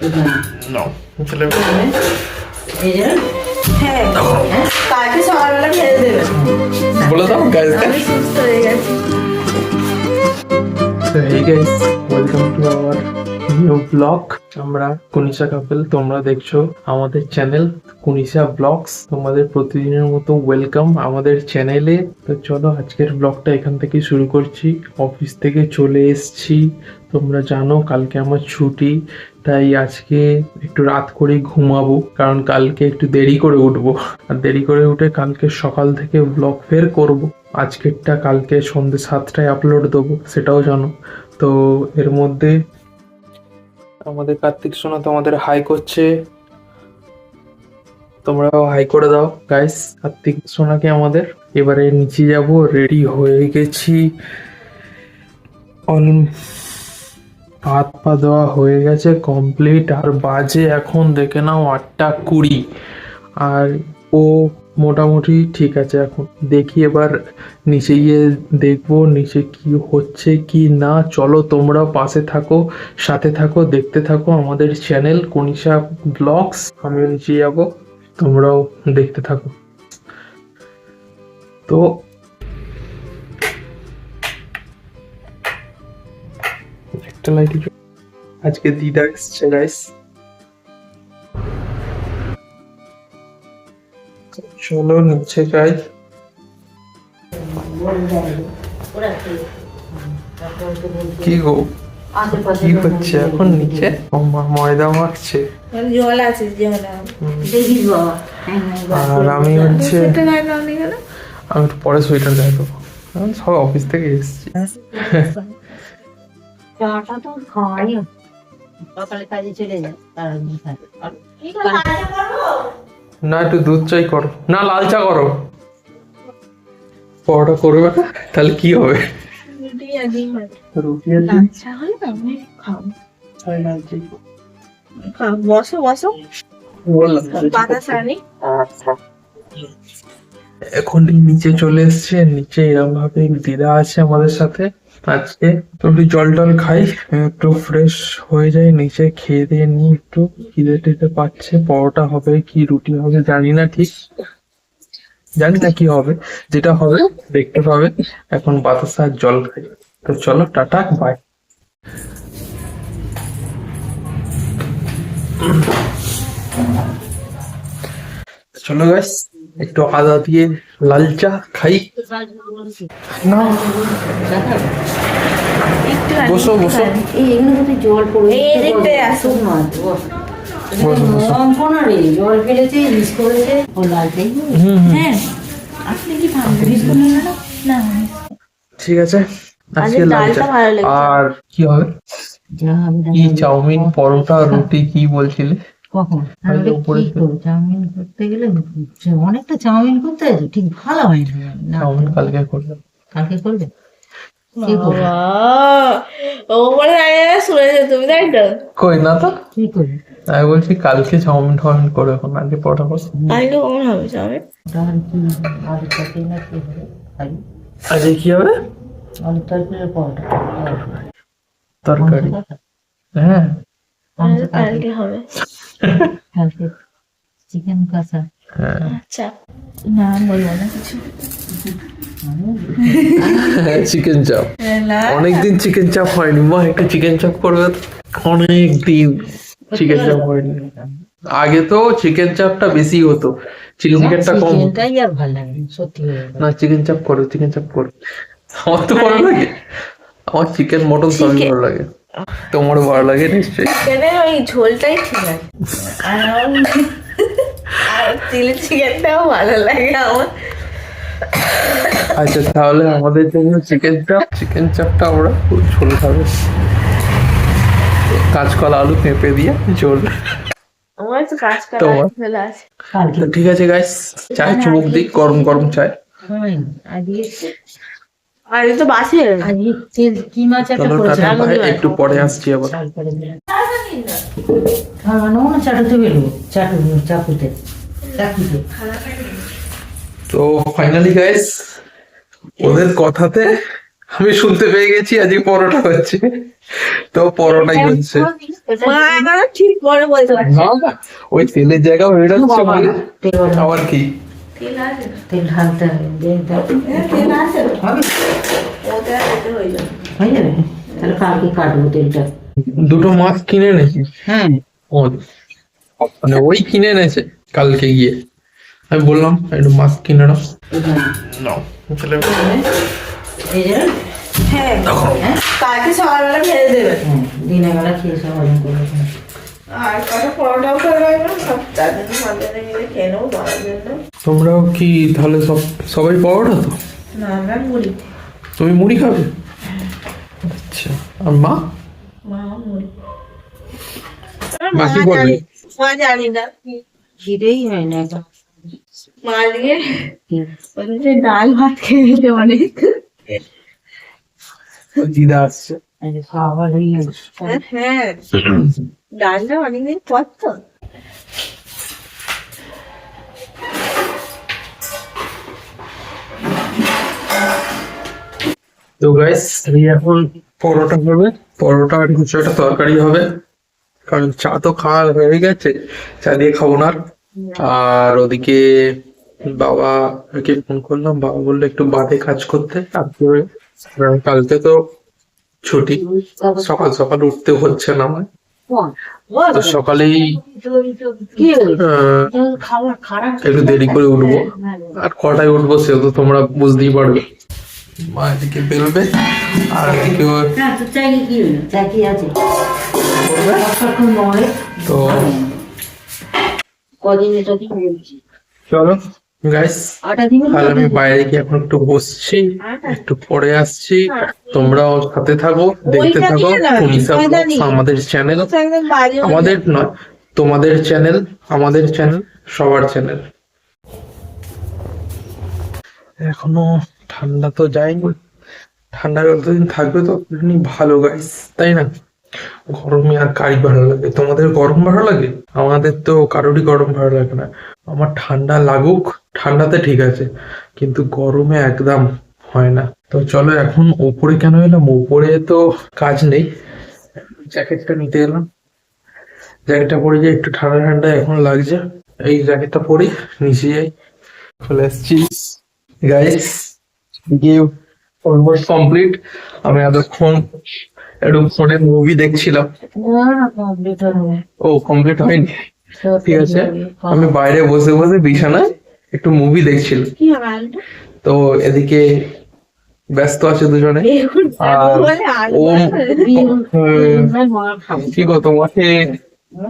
No. তাহলে এই যে হ্যাঁ কালকে সকালবেলা খেয়ে দেবে বলে দাও গাইস। আমি সুস্থ হয়ে গেছি। So hey guys, welcome to our new vlog. আমরা কুনিশা কাপল, তোমরা দেখছো আমাদের চ্যানেল কুনিশা ব্লগস। তোমাদের প্রতিদিনের মতো ওয়েলকাম আমাদের চ্যানেলে। তো চলো আজকের ব্লগটা এখান থেকে শুরু করছি। অফিস থেকে চলে এসেছি, তোমরা জানো কালকে আমার ছুটি, তাই আজকে একটু রাত করে ঘুমাবো, কারণ কালকে একটু দেরি করে উঠবো। আর দেরি করে উঠে কালকে সকাল থেকে ব্লগ ফের করব। আজকেরটা কালকে সন্ধ্যে 7টায় আপলোড দেবো, সেটাও জানো। তো এর মধ্যে আমাদের কার্তিক সোনা তোমাদের হাই করছে, তোমরাও হাই করে দাও গাইস কার্তিক সোনাকে আমাদের। এবারে নিচে যাব, রেডি হয়ে গেছি, হাত পা দেওয়া হয়ে গেছে কমপ্লিট। আর বাজে এখন দেখে নাও 8টা 20। আর ও মোটামুটি ঠিক আছে এখন। দেখি এবার নিচে গিয়ে দেখবো নিচে কি হচ্ছে কি না। চলো তোমরা পাশে থাকো, সাথে থাকো, দেখতে থাকো আমাদের চ্যানেল কুনিশা ব্লগস। আমিও নিচে যাবো, তোমরাও দেখতে থাকো। তো একটা লাইট, আজকে দিদা এসছে গাইস। চলো নিচে যাই। কি গো কি হচ্ছে এখন নিচে? ও মা ময়দা মাখছে, জল আছে জল দেখিস বাবা। আর আমি হচ্ছে আমি একটু পরে সোয়েটার গায়ে দেবো, আমি সব অফিস থেকে এসেছি। চাটা তো খাই সকালে কাজে চলে যায় তার না একটু দুধ চাই করো, না লাল চা করো। পরোটা করবে না তাহলে কি হবে? রুটি আর ডিম বসো বসো বললাম। এখন নিচে চলে এসছে, নিচে এরকম ভাবে দিদা আছে আমাদের সাথে আজকে। তো একটু জল টল খাই, একটু ফ্রেশ হয়ে যায়, নিচে খেয়ে দিয়ে নি। একটু খিদে টিদে পাচ্ছে, পরোটা হবে কি রুটি হবে জানি না, ঠিক জানি না কি হবে। যেটা হবে দেখতে পাবে। এখন বাতাস আর জল খাই। তো চলো টাটা বাই। চলো গাইস একটু আদা দিয়ে লাল চা খাই। না বসো বসো জল পড়ে দেখতে আসো না জল ফেলেছে মিস করেছে ও লালটাই। হ্যাঁ আপনি কি না ঠিক আছে আজকে লাল চা। আর কি হবে? কি চাউমিন পরোটা রুটি কি বলছিলে? কখন চাউমিন করতে গেলে অনেকটা চাউমিন করতে হয়, ঠিক ভালো হয় না। চাউমিন কালকে করলাম। কালকে করবে ও বলে শুনেছো তুমি, তাই তো? কই না তো, কি করবে? আমি বলছি কালকে চাউমিন টাউমিন করে, এখন আগে পরোটা করো। কালকে কখন হবে চাউমিন? আলু তরকারি না কি হবে? আজকে কি হবে? আলু তরকারি পরোটা তরকারি। হ্যাঁ কালকে হবে। কালকে চিকেন কষা। আচ্ছা না বলবো না কিছু। চিকেন চাপ, অনেকদিন চিকেন চাপ হয়নি। মা একটা চিকেন চাপ করবে তো, অনেকদিন চিকেন চাপ হয়নি। আগে তো চিকেন চাপটা বেশি হতো, চিলি চিকেনটা কম। চিকেনটাই আর ভালো লাগে সত্যি। না চিকেন চাপ করো, চিকেন চাপ করো। আমার তো ভালো লাগে, আমার চিকেন মটন সবই ভালো লাগে। তোমারও ভালো লাগে নিশ্চয়ই। চিকেনের ওই ঝোলটাই ঠিক আছে, আর চিলি চিকেনটাও ভালো লাগে আমার। আচ্ছা তাহলে আমাদের জন্য চিকেন চাপটা আমরা ঝোল খাবো, কাঁচকলা আলু পেঁপে দিয়ে ঝোল। আমার তো কাঁচকলা ফেলা আছে। তো ঠিক আছে গাইস, চায় চুমুক দিই, গরম গরম চায়। আজকে তো বাসে আজকে কি মাছ একটা করেছে, একটু পরে আসছি আবার। চাটুতে বেরো চাকুতে। তো ফাইনালি গাইস ওদের কথাতে আমি শুনতে পেয়ে গেছি আজকে পরোটা হচ্ছে, তো পরোটাই হচ্ছে। মা এখনো ঠিক করে বলতে পারছি না না, ওই তেলের জায়গা হয়ে যাচ্ছে মানে আবার কি। তেল আছে না? তেল ঢালতে হবে, তেল আছে না? হবে, ওটা এতে হয়ে যাবে। হয়ে যাবে। তাহলে কালকে কাটবো তেলটা। দুটো মাছ কিনে এনেছি। হ্যাঁ, ও, মানে ওই কিনে এনেছে কালকে গিয়ে। আমি বললাম একটু মাছ কিনে নাও। নাও, তাহলে এই যে, হ্যাঁ কালকে সকালবেলা ভেজে দেবে। দিনের বেলা খেয়ে সব হজম করবো। আর কটা পরোটাও করে রাখবেন, সব চারজন পাঁচজনে মিলে খেয়ে নেবো বলার জন্য। তোমরাও কি তাহলে সবাই পরোটা তো? না আমরা মুড়ি, তুমি মুড়ি খাবে? আচ্ছা, আর মা? মা মুড়ি। মা কি করবে? মা জানি না খিদেই হয় না এখন। মা দিয়ে ওদের ডাল ভাত খেয়ে নিতে অনেক। দিদা আসছে। এই যে খাওয়া হয়ে গেছে। হ্যাঁ ডালটা অনেকদিন পর তো। তো গাইস, এই এখন পরোটা হবে, পরোটা আর কিছু একটা তরকারি হবে, কারণ চা তো খাওয়া হয়ে গেছে, চা দিয়ে খাবো না আর। আর ওদিকে বাবাকে ফোন করলাম, বাবা বললো একটু বাদে কাজ করতে, তারপরে কালকে তো ছুটি, সকাল সকাল উঠতে হচ্ছে না আমার, তো সকালেই কি হয়েছে? আহ, খাবার খারাপ। একটু দেরি করে উঠবো, আর কটায় উঠবো সেও তো তোমরা বুঝতেই পারবে। মা এদিকে বেরোবে আর এদিকে ও হ্যাঁ, তো চাই কি হলো? চা কি আছে? করবে। এখন নয়। তো কদিন এটা কি বলছি? চলো গাইস, আটা দিবেন? তাহলে আমি বাইরে গিয়ে এখন একটু বসছি, একটু পরে আসছি, তোমরাও সাথে থাকো, দেখতে ওইটা থাকো নিয়ে না, কুনিসা ওইটা ব্লগস, নিয়ে। আমাদের চ্যানেল, তো একদম বাজে আমাদের নয় তোমাদের চ্যানেল, আমাদের চ্যানেল, সবার চ্যানেল। এখনো ঠান্ডা তো যায়নি, ঠান্ডা যতদিন থাকবে ততদিনই ভালো গাইস, তাই না? গরমে আর কারি ভালো লাগে? তোমাদের গরম ভালো লাগে? আমাদের তো কারোরই গরম ভালো লাগে না। আমার ঠান্ডা লাগুক, ঠান্ডাতে ঠিক আছে, কিন্তু গরমে একদম হয় না। তো চলো এখন ওপরে কেন এলাম, ওপরে তো কাজ নেই, জ্যাকেটটা নিতে এলাম। জ্যাকেটটা পরে যাই, একটু ঠান্ডা ঠান্ডা এখন লাগছে, এই জ্যাকেটটা পরে নিচে যাই। চলে এসছি গাইস, গিয়ে অলমোস্ট কমপ্লিট। আমি এতক্ষণ একটু ফোনে মুভি দেখছিলাম। না, কমপ্লিট হবে। ও, কমপ্লিট হয়নি? ঠিক আছে, আমি বাইরে বসে বসে বিছানায় একটু মুভি দেখছিলাম, কি হবে আলুটা? তো এদিকে ব্যস্ত আছে দুজনে। বেগুন আর বলে আলু ও খাবো। কি গো, তোমাকে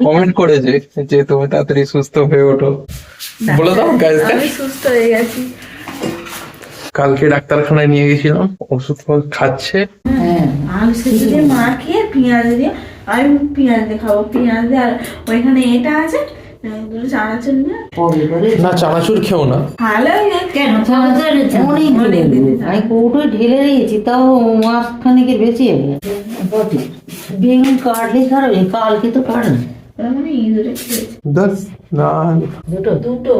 কমেন্ট করেছে যে তুমি তাড়াতাড়ি সুস্থ হয়ে ওঠো, বলে দাও গাইজকে। আমি সুস্থ হয়ে গেছি। কালকে ডাক্তারখানায় নিয়ে গেছিলাম, ওষুধ খাচ্ছে। হ্যাঁ, আলু সেদ্ধ দিয়ে মাখিয়ে পেঁয়াজ দিয়ে, আমি পেঁয়াজ দিয়ে খাবো, পেঁয়াজ দিয়ে। আর ওইখানে এটা আছে দুটো চানাচুর নিয়ে কবে করে? না, চানাচুর খেও না। ভালো কেন চানাচুর অনেক দিন আমি কৌটোয় ঢেলে রেখেছি, তাও মাসখানেকের বেশি হবে। বেগুন কাটলে খারাপ, কালকে তো কাটে না। মানে ইঁদুরে খেয়েছে দশ না, দুটো দুটো।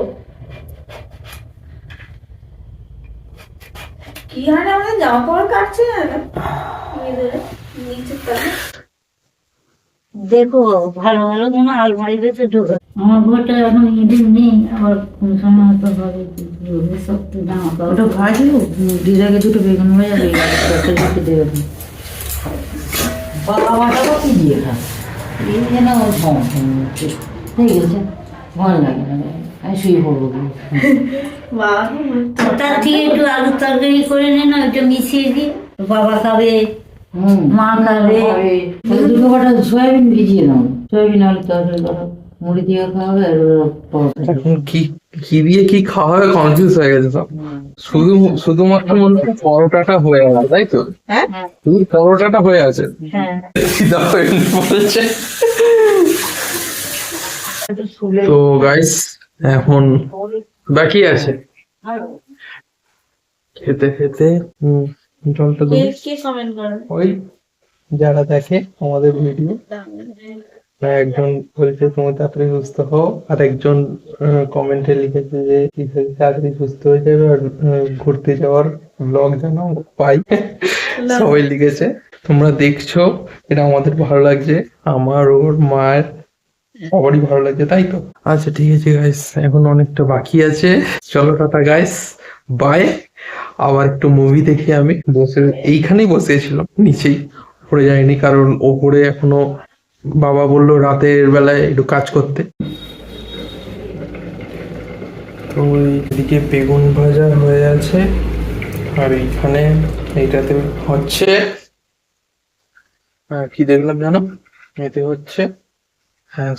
কি হারে আমাদের জামা কাপড় কাটছে না ইঁদুরে নিচের তলায়। দেখো, ভালো ভালো তোমার আলমারিতে তো ঢোকা। আমার ঘরটা এখন ইঁদুর নেই, আবার কোন সময় হয়তো হবে সব জামা কাপড়। ওটা ভাজি দিদাকে দুটো বেগুন ভাজা রেখে দেবে। বাবা মাটাও কি দিয়ে খায়, এই যেন ঠিক আছে, ভালো লাগে না, আমি শুয়ে পড়বো। বাবা তার থেকে একটু আলুর তরকারি করে নে না, ওইটা মিশিয়ে দিই, বাবা খাবে, মা খাবে। দুটো কটা সয়াবিন ভিজিয়ে নাও, সয়াবিন আলুর তরকারি করো, মুড়ি দিয়ে খাওয়াবে। আর এখন কি কি দিয়ে কি খাওয়া হবে কনফিউজ হয়ে গেছে সব। শুধুমাত্র মনে হয় পরোটাটা হয়ে গেল, তাই তো? হ্যাঁ শুধু পরোটাটা হয়ে আছে। হ্যাঁ দেখো, এমনি বলছে। তো গাইস, এখন বাকি আছে খেতে খেতে। জলটা কে দেবো। কে কমেন্ট করে? ওই যারা দেখে আমাদের ভিডিও, একজন বলছে তুমি তাড়াতাড়ি সুস্থ হও, আর একজন কমেন্টে লিখেছে যে তাড়াতাড়ি সুস্থ হয়ে যাবে, আর ঘুরতে যাওয়ার ব্লগ যেন পাই। সবাই লিখেছে, তোমরা দেখছো, এটা আমাদের ভালো লাগছে, আমার ওর মায়ের সবারই ভালো লাগছে, তাই তো? আচ্ছা ঠিক আছে গাইস, এখন অনেকটা বাকি আছে, চলো টাটা গাইস, বাই। আবার একটু মুভি দেখি, আমি বসে এইখানেই বসেছিলাম নিচেই, উপরে যাইনি কারণ ওপরে এখনো বাবা বললো রাতের বেলায় একটু কাজ করতে। তো এইদিকে বেগুন ভাজা হয়ে আছে, আর এইখানে এইটাতে হচ্ছে কি দেখলাম জানো, এতে হচ্ছে হ্যাঁ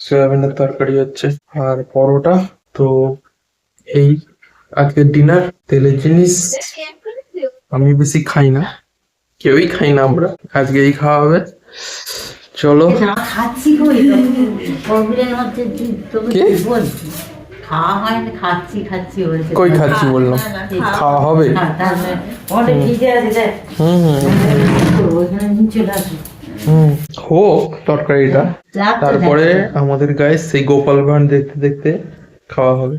সয়াবিনের তরকারি হচ্ছে, আর পরোটা। তো এই আজকের ডিনার, তেলের জিনিস আমি বেশি খাই না, কেউই খাই না, আমরা আজকে এই খাওয়া হবে। চলো। খাচ্ছি কই প্রবলেম হচ্ছে, তোকে কে? কি বলছি, খাওয়া হয় না, খাচ্ছি খাচ্ছি বলছে। কই খাচ্ছি বললাম, খাওয়া হবে। হ্যাঁ, তাহলে অনেক খিদে আছে, দেখ ওইখানে নিয়ে চলে আসি। হোক তরকারিটা, তারপরে আমাদের গায়ে সেই গোপাল ভাঁড় দেখতে দেখতে খাওয়া হবে।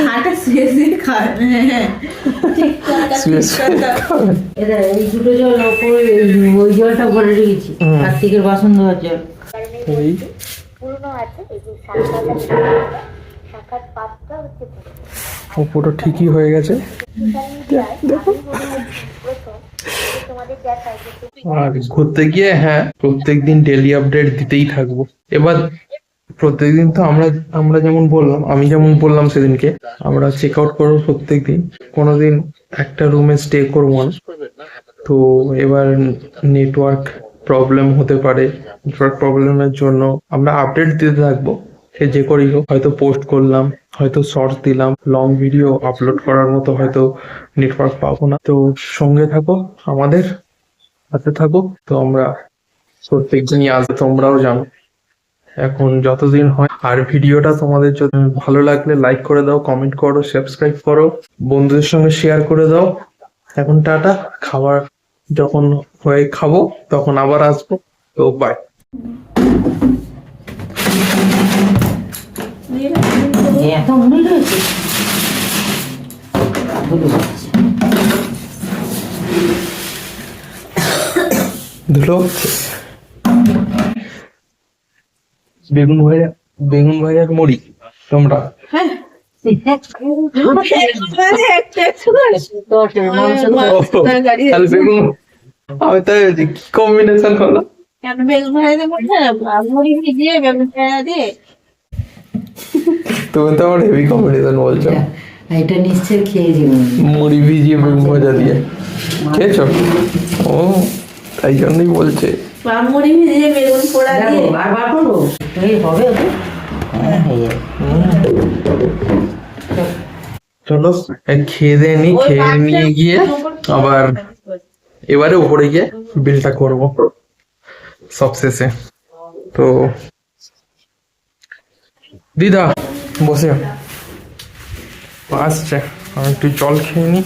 খাটা শুয়ে শুয়ে খাবে, হ্যাঁ ঠিক কথা, শুয়ে ঠিক শুয়ে কথা। খাবে। এটা এই দুটো জল ওপরে, ওই জলটা ভরে রেখেছি, কার্তিকের বাসন ধোয়ার জল। এই পুরনো আছে, এই যে শাখার পাতটা হচ্ছে পুরনো। ওপরটা ঠিকই হয়ে গেছে। সোশ্যাল মিডিয়ায় আমি মনে হয় প্রথম যে তোমাদের দেখায় যে আর ঘুরতে গিয়ে হ্যাঁ প্রত্যেকদিন ডেইলি আপডেট দিতেই থাকবো। এবার প্রত্যেকদিন তো আমরা যেমন বললাম, আমি যেমন বললাম সেদিনকে, আমরা চেক আউট করবো প্রত্যেকদিন, কোনোদিন একটা রুমে স্টে করবো না। তো এবার নেটওয়ার্ক প্রবলেম হতে পারে, নেটওয়ার্ক প্রবলেমের জন্য আমরা আপডেট দিতে থাকবো, সে যে করি হোক, হয়তো পোস্ট করলাম, হয়তো শর্টস দিলাম, লং ভিডিও আপলোড করার মতো হয়তো নেটওয়ার্ক পাবো না। তো সঙ্গে থাকো, আমাদের সাথে থাকো। তো আমরা প্রত্যেকদিনই আসবো, তোমরাও জানো এখন যতদিন হয়। আর ভিডিওটা তোমাদের যদি ভালো লাগলে লাইক করে দাও, কমেন্ট করো, সাবস্ক্রাইব করো, বন্ধুদের সঙ্গে শেয়ার করে দাও। এখন টাটা, খাবার যখন হয়ে খাবো তখন আবার আসবো। তো বাই। এত মনে রয়েছে ধুলো হচ্ছে বেগুন ভাজার মুড়ি তোমরা। তাহলে বেগুন, আমি তাই বলছি কি কম্বিনেশন হলো। কেন বেগুন ভাজা দেবো না, মুড়ি ভিজিয়ে বেগুন ভাজা দিয়ে। তুমি তো আমার হেভি কম্বিনেশন বলছো, এটা নিশ্চয় খেয়েছি। মুড়ি ভিজিয়ে বেগুন ভাজা দিয়ে খেয়েছো? ও তাই জন্যই বলছে। মুড়ি ভিজিয়ে বেগুন পোড়া দিয়ে। আর বার করবো, এই হবে ওদের। হ্যাঁ, হয়ে যাবে। চলো খেয়ে দিয়ে নি, ওই খেয়ে বাচ্চা- নিয়ে গিয়ে আবার এবারে উপরে গিয়ে বিলটা করবো সব শেষে। তো দিদা বসে আসছে, আমি একটু জল খেয়ে নি।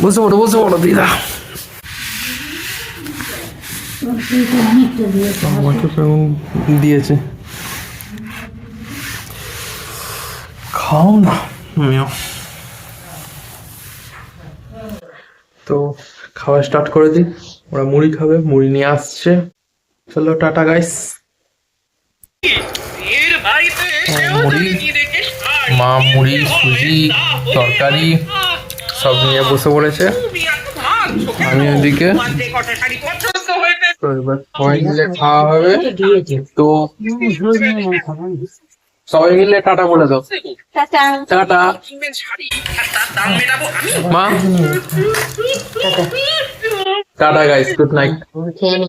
বসে পড়ো দিদা। আমাকে বেগুন দিয়েছে, খাও না আমিও। তো খাওয়া স্টার্ট করে দিই, ওরা মুড়ি খাবে, মুড়ি নিয়ে আসছে। চলো টাটা গাইস। মুড়ি, মা মুড়ি, সুজি, তরকারি সব নিয়ে বসে পড়েছে, আমি ওইদিকে। তো এবার সবাই মিলে খাওয়া হবে। তো সবাই মিলে টাটা বলে দাও। টাটা মা, টাটা গাইস, গুড নাইট।